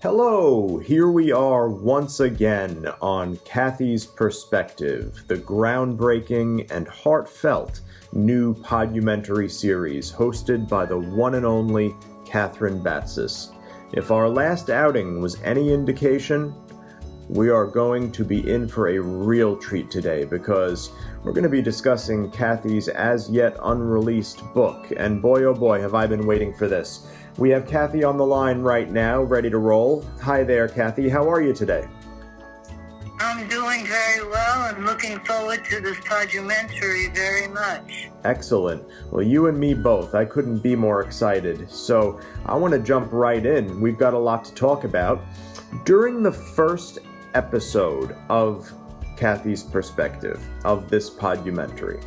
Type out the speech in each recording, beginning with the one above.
Hello, here we are once again on Kathy's Perspective, the groundbreaking and heartfelt new podumentary series hosted by the one and only Catherine Batsis. If our last outing was any indication, we are going to be in for a real treat today because we're going to be discussing Kathy's as yet unreleased book, and boy oh boy have I been waiting for this. We have Kathi on the line right now, ready to roll. Hi there, Kathi. How are you today? I'm doing very well and looking forward to this podumentary very much. Excellent. Well, you and me both. I couldn't be more excited. So I want to jump right in. We've got a lot to talk about. During the first episode of Kathy's Perspective, of this podumentary,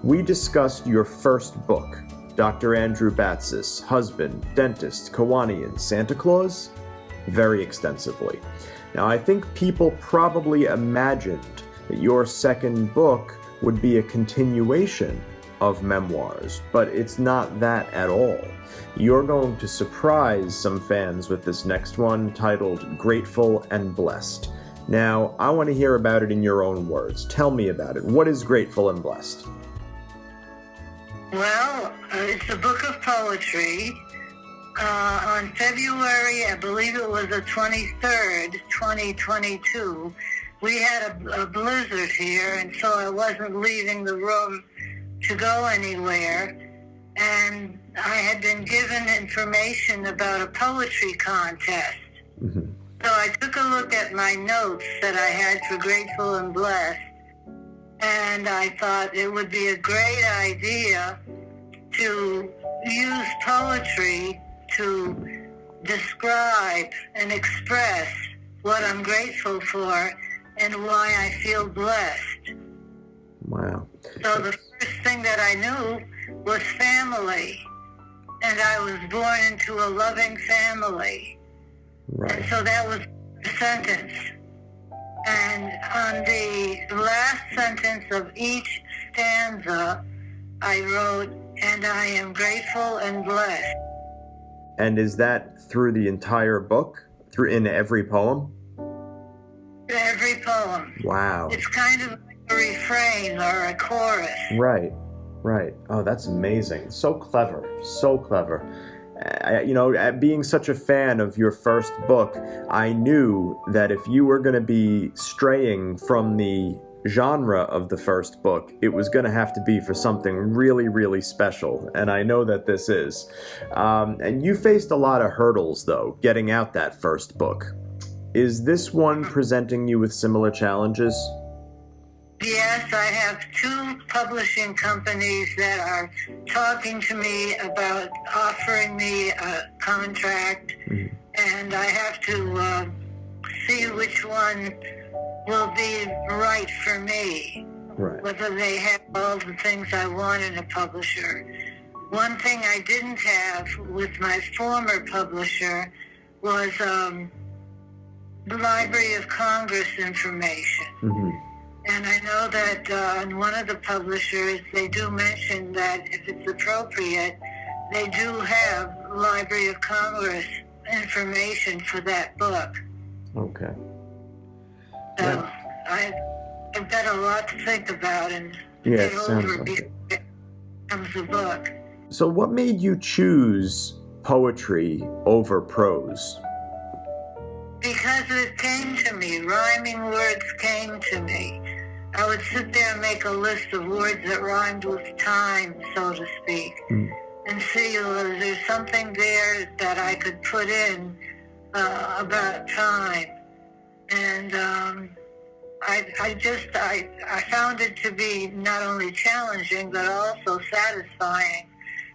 we discussed your first book, Dr. Andrew Batsis, Husband, Dentist, Kiwanian, Santa Claus, very extensively. Now, I think people probably imagined that your second book would be a continuation of memoirs, but it's not that at all. You're going to surprise some fans with this next one, titled Grateful and Blessed. Now, I want to hear about it in your own words. Tell me about it. What is Grateful and Blessed? Well, it's a book of poetry. On February, I believe it was the 23rd, 2022, we had a blizzard here, and so I wasn't leaving the room to go anywhere. And I had been given information about a poetry contest. Mm-hmm. So I took a look at my notes that I had for Grateful and Blessed, and I thought it would be a great idea to use poetry to describe and express what I'm grateful for and why I feel blessed. Wow. So the first thing that I knew was family, and I was born into a loving family. Right. And so that was the sentence. And on the last sentence of each stanza, I wrote, and I am grateful and blessed. And is that through the entire book? Through in every poem? Every poem. Wow. It's kind of like a refrain or a chorus. Right. Oh, that's amazing. So clever. Being such a fan of your first book, I knew that if you were going to be straying from the genre of the first book, it was going to have to be for something really, really special, and I know that this is. And you faced a lot of hurdles, though, getting out that first book. Is this one presenting you with similar challenges? Yes, I have two publishing companies that are talking to me about offering me a contract, and I have to see which one will be right for me, right. Whether they have all the things I want in a publisher. One thing I didn't have with my former publisher was the Library of Congress information. Mm-hmm. And I know that on one of the publishers, they do mention that if it's appropriate, they do have Library of Congress information for that book. Okay. So yeah. I've got a lot to think about and get over before it comes a book. So what made you choose poetry over prose? Because it came to me. Rhyming words came to me. I would sit there and make a list of words that rhymed with time, so to speak, and see whether there's something there that I could put in about time. And I found it to be not only challenging, but also satisfying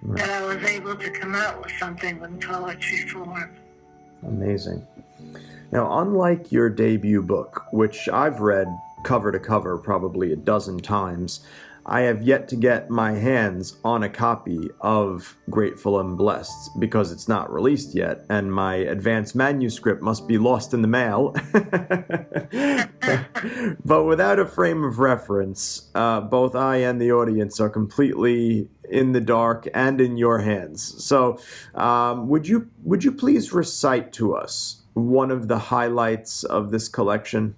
that I was able to come out with something in poetry form. Amazing. Now, unlike your debut book, which I've read cover to cover probably a dozen times, I have yet to get my hands on a copy of Grateful and Blessed because it's not released yet, and my advanced manuscript must be lost in the mail. But without a frame of reference, both I and the audience are completely in the dark and in your hands. So would you please recite to us one of the highlights of this collection?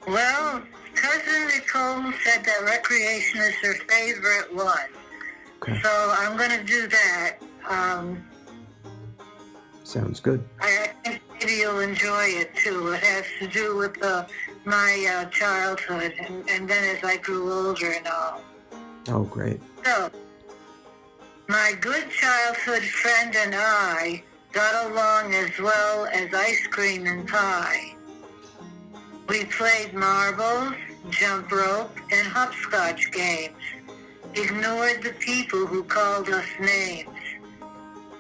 Well, Cousin Nicole said that recreation is her favorite one. Okay. So I'm going to do that. Sounds good. I think maybe you'll enjoy it, too. It has to do with my childhood and then as I grew older and all. Oh, great. So, my good childhood friend and I got along as well as ice cream and pie. We played marbles, jump rope, and hopscotch games, ignored the people who called us names,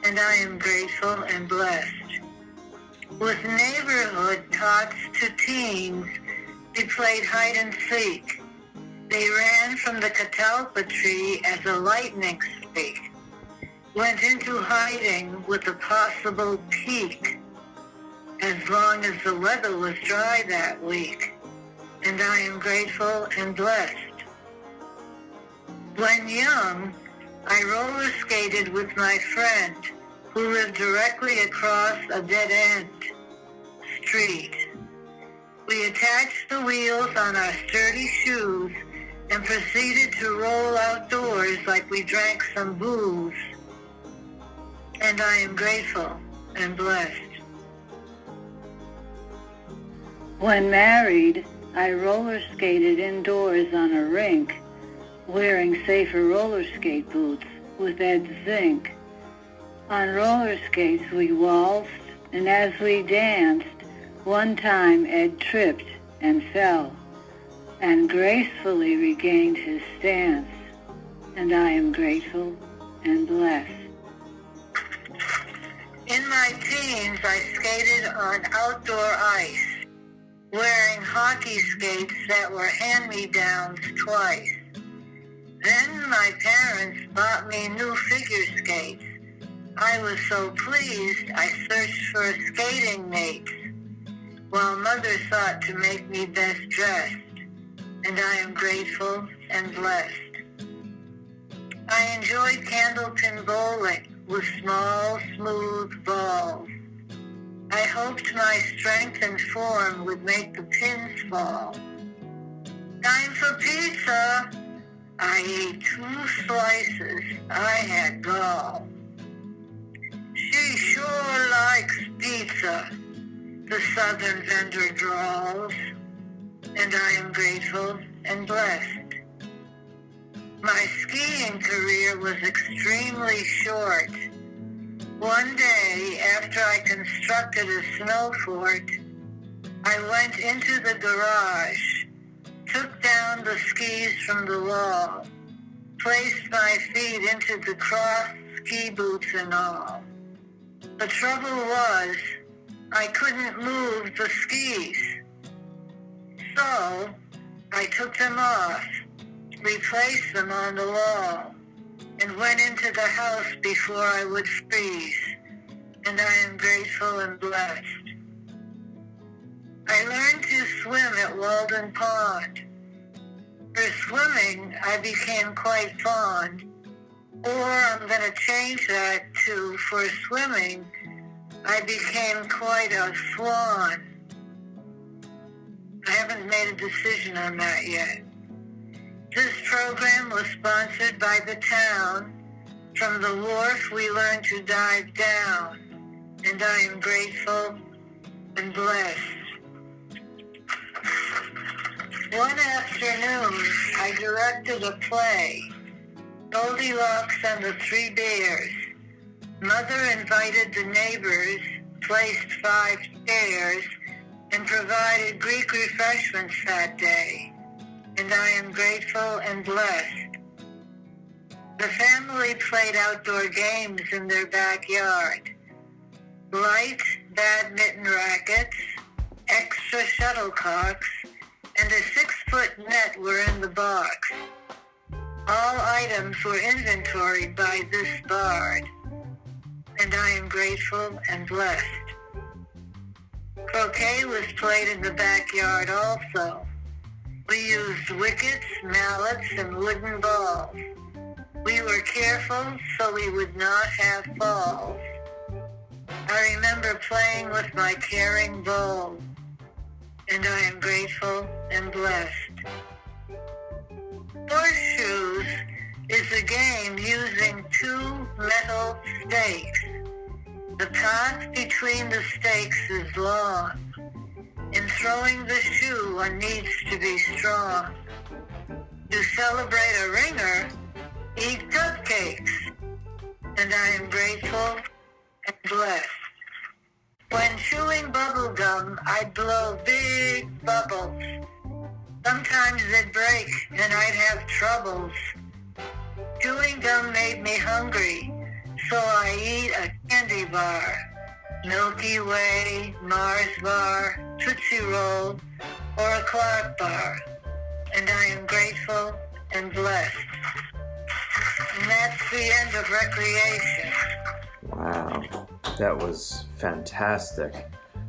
and I am grateful and blessed. With neighborhood tots to teens, we played hide and seek. They ran from the catalpa tree as a lightning streak, went into hiding with a possible peek, as long as the weather was dry that week, and I am grateful and blessed. When young, I roller skated with my friend who lived directly across a dead-end street. We attached the wheels on our sturdy shoes and proceeded to roll outdoors like we drank some booze, and I am grateful and blessed. When married, I roller skated indoors on a rink, wearing safer roller skate boots with Ed Zink. On roller skates we waltzed, and as we danced, one time Ed tripped and fell, and gracefully regained his stance, and I am grateful and blessed. In my teens, I skated on outdoor ice, wearing hockey skates that were hand-me-downs twice. Then my parents bought me new figure skates. I was so pleased I searched for skating mates, while mother sought to make me best dressed, and I am grateful and blessed. I enjoyed candlepin bowling with small, smooth balls. I hoped my strength and form would make the pins fall. Time for pizza! I ate 2 slices. I had gall. She sure likes pizza, the southern vendor drawls, and I am grateful and blessed. My skiing career was extremely short. One day, after I constructed a snow fort, I went into the garage, took down the skis from the wall, placed my feet into the cross ski boots and all. The trouble was, I couldn't move the skis. So, I took them off, replaced them on the wall, and went into the house before I would freeze, and I am grateful and blessed. I learned to swim at Walden Pond. For swimming, I became quite fond, or I'm going to change that to, for swimming, I became quite a swan. I haven't made a decision on that yet. This program was sponsored by the town. From the wharf, we learned to dive down, and I am grateful and blessed. One afternoon, I directed a play, Goldilocks and the 3 Bears. Mother invited the neighbors, placed 5 chairs, and provided Greek refreshments that day, and I am grateful and blessed. The family played outdoor games in their backyard. Light badminton rackets, extra shuttlecocks, and a 6-foot net were in the box. All items were inventoried by this bard, and I am grateful and blessed. Croquet was played in the backyard also. We used wickets, mallets, and wooden balls. We were careful so we would not have falls. I remember playing with my caring bowl, and I am grateful and blessed. Horseshoes is a game using two metal stakes. The path between the stakes is long. In throwing the shoe, one needs to be strong. To celebrate a ringer, eat cupcakes, and I am grateful and blessed. When chewing bubble gum, I'd blow big bubbles. Sometimes they'd break and I'd have troubles. Chewing gum made me hungry, so I eat a candy bar. Milky Way, Mars bar, Tootsie Roll, or a Clark bar. And I am grateful and blessed. And that's the end of recreation. Wow, that was fantastic.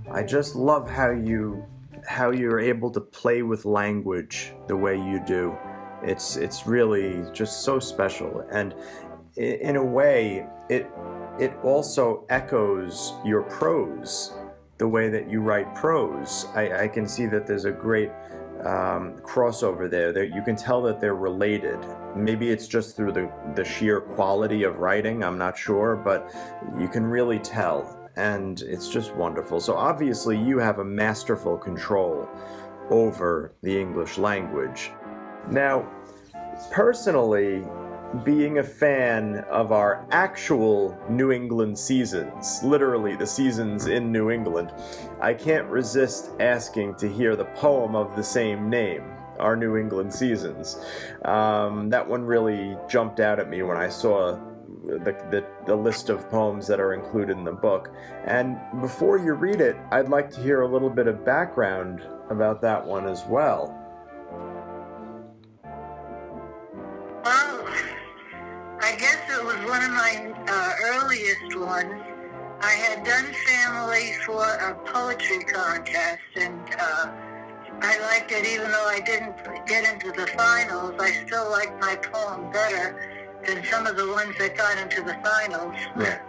I just love how you're able to play with language the way you do. It's really just so special, and in a way it also echoes your prose, the way that you write prose. I can see that there's a great crossover there. You can tell that they're related. Maybe it's just through the sheer quality of writing, I'm not sure, but you can really tell, and it's just wonderful. So obviously you have a masterful control over the English language. Now, personally, being a fan of our actual New England seasons, literally the seasons in New England, I can't resist asking to hear the poem of the same name, Our New England Seasons. That one really jumped out at me when I saw the list of poems that are included in the book. And before you read it, I'd like to hear a little bit of background about that one as well. Well, I guess it was one of my earliest ones. I had done family for a poetry contest, and I liked it even though I didn't get into the finals. I still liked my poem better than some of the ones that got into the finals. Yeah.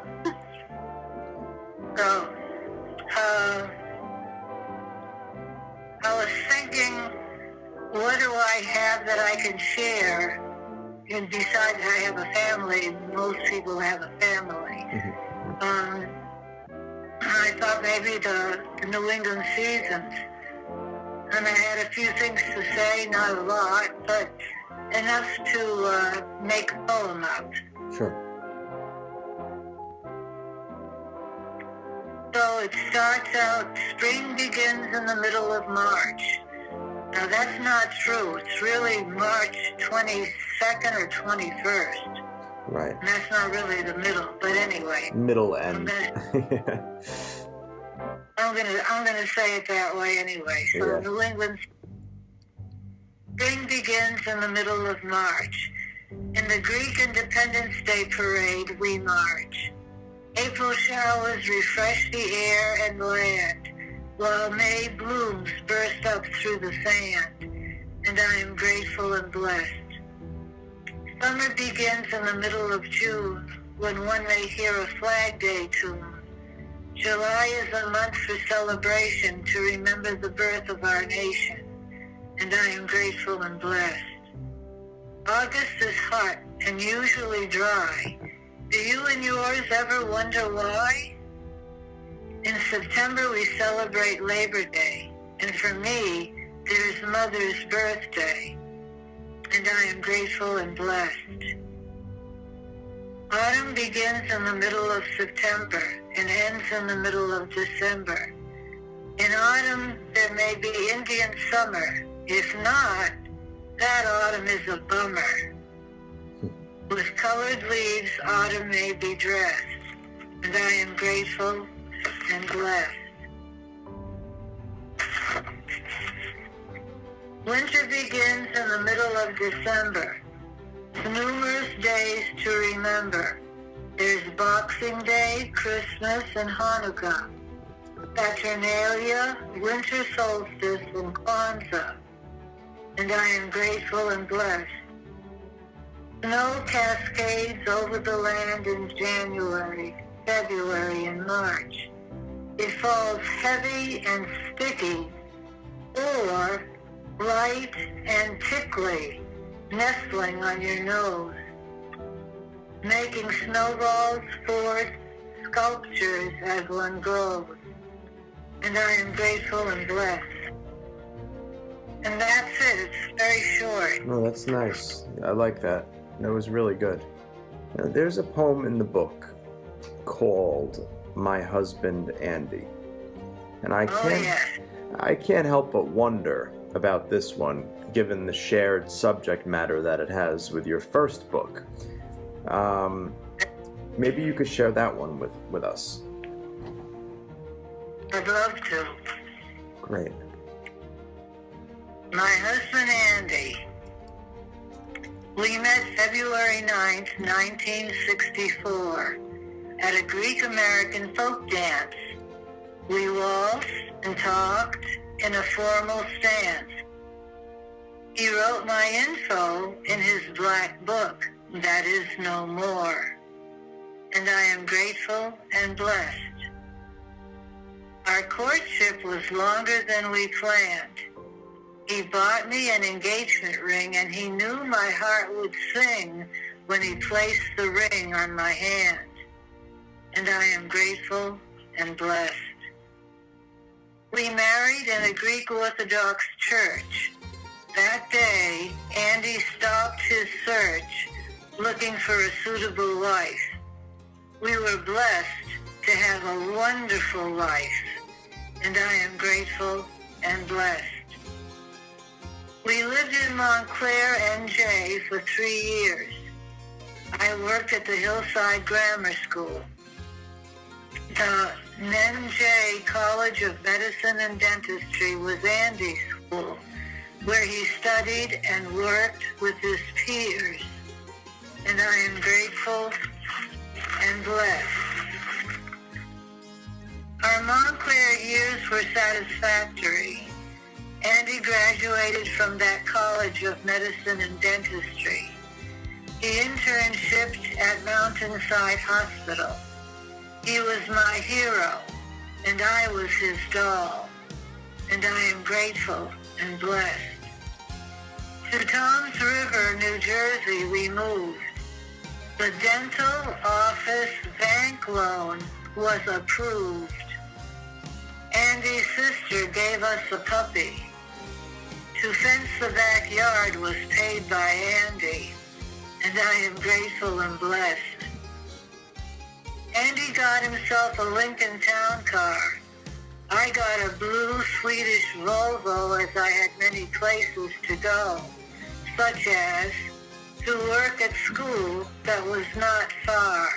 So, I was thinking, what do I have that I can share? And besides, I have a family. Most people have a family. Mm-hmm. I thought maybe the New England seasons. And I had a few things to say, not a lot, but enough to make a poem out. Sure. So it starts out, spring begins in the middle of March. Now that's not true. It's really March 22nd or 21st. Right. And that's not really the middle, but anyway. Middle end. I'm gonna say it that way anyway. So Yeah. New England spring begins in the middle of March. In the Greek Independence Day parade, we march. April showers refresh the air and land, while May blooms burst up through the sand, and I am grateful and blessed. Summer begins in the middle of June, when one may hear a Flag Day tune. July is a month for celebration to remember the birth of our nation, and I am grateful and blessed. August is hot and usually dry. Do you and yours ever wonder why? In September we celebrate Labor Day, and for me, there's Mother's birthday, and I am grateful and blessed. Autumn begins in the middle of September and ends in the middle of December. In autumn, there may be Indian summer. If not, that autumn is a bummer. With colored leaves, autumn may be dressed, and I am grateful and blessed. Winter begins in the middle of December. Numerous days to remember. There's Boxing Day, Christmas, and Hanukkah. Saturnalia, winter solstice, and Kwanzaa. And I am grateful and blessed. Snow cascades over the land in January. February, and March. It falls heavy and sticky, or light and tickly, nestling on your nose, making snowballs forth sculptures as one goes. And I am grateful and blessed. And that's it. It's very short. Oh, that's nice. I like that. That was really good. Now, there's a poem in the book called My Husband Andy. And I can't help but wonder about this one, given the shared subject matter that it has with your first book. Maybe you could share that one with us. I'd love to. Great. My husband Andy. We met February 9th, 1964, at a Greek-American folk dance. We waltzed and talked in a formal stance. He wrote my info in his black book, That Is No More, and I am grateful and blessed. Our courtship was longer than we planned. He bought me an engagement ring, and he knew my heart would sing when he placed the ring on my hand. And I am grateful and blessed. We married in a Greek Orthodox church. That day, Andy stopped his search, looking for a suitable wife. We were blessed to have a wonderful life, and I am grateful and blessed. We lived in Montclair, NJ, for 3 years. I worked at the Hillside Grammar School. The NJ College of Medicine and Dentistry was Andy's school, where he studied and worked with his peers. And I am grateful and blessed. Our Montclair years were satisfactory. Andy graduated from that College of Medicine and Dentistry. He internshipped at Mountainside Hospital. He was my hero, and I was his doll. And I am grateful and blessed. To Toms River, New Jersey, we moved. The dental office bank loan was approved. Andy's sister gave us a puppy. To fence the backyard was paid by Andy, and I am grateful and blessed. Andy got himself a Lincoln Town Car. I got a blue Swedish Volvo, as I had many places to go, such as to work at school that was not far,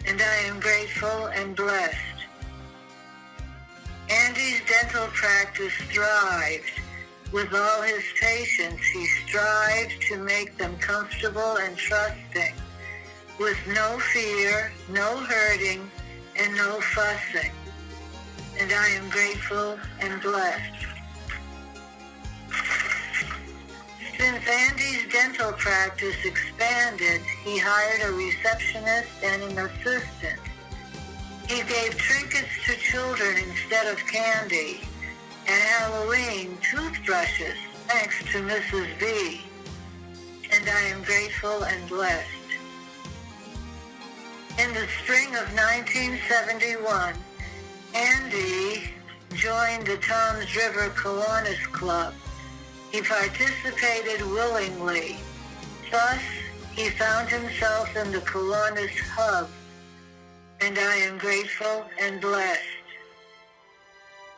and I am grateful and blessed. Andy's dental practice thrived. With all his patients, he strived to make them comfortable and trusting, with no fear, no hurting, and no fussing. And I am grateful and blessed. Since Andy's dental practice expanded, he hired a receptionist and an assistant. He gave trinkets to children instead of candy, and Halloween toothbrushes, thanks to Mrs. B. And I am grateful and blessed. In the spring of 1971, Andy joined the Toms River Kiwanis Club. He participated willingly. Thus, he found himself in the Kiwanis Hub, and I am grateful and blessed.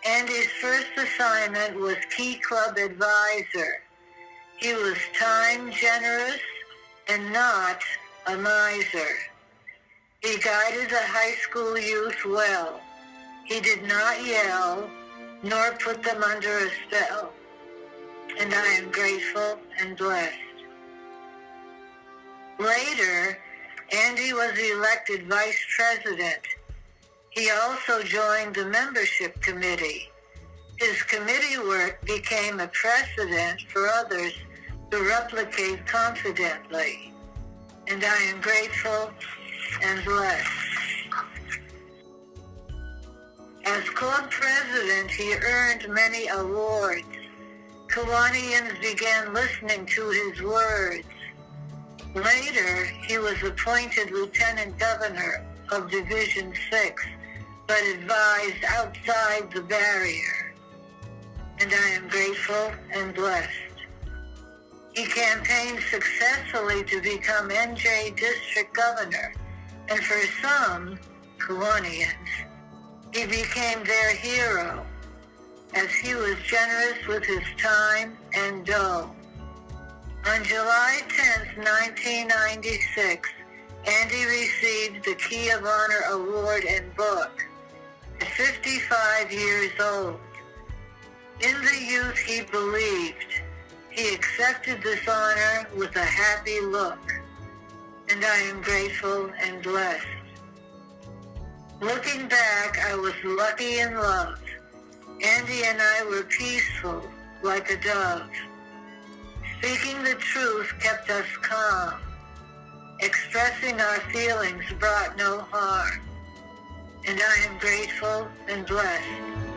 Andy's first assignment was Key Club Advisor. He was time generous and not a miser. He guided the high school youth well. He did not yell, nor put them under a spell. And I am grateful and blessed. Later, Andy was elected vice president. He also joined the membership committee. His committee work became a precedent for others to replicate confidently. And I am grateful and blessed. As club president, he earned many awards. Kiwanians began listening to his words. Later, he was appointed Lieutenant Governor of Division 6, but advised outside the barrier. And I am grateful and blessed. He campaigned successfully to become NJ District Governor, and for some Kiwanians, he became their hero, as he was generous with his time and dough. On July 10, 1996, Andy received the Key of Honor Award and book at 55 years old. In the youth he believed, he accepted this honor with a happy look, and I am grateful and blessed. Looking back, I was lucky in love. Andy and I were peaceful, like a dove. Speaking the truth kept us calm. Expressing our feelings brought no harm. And I am grateful and blessed.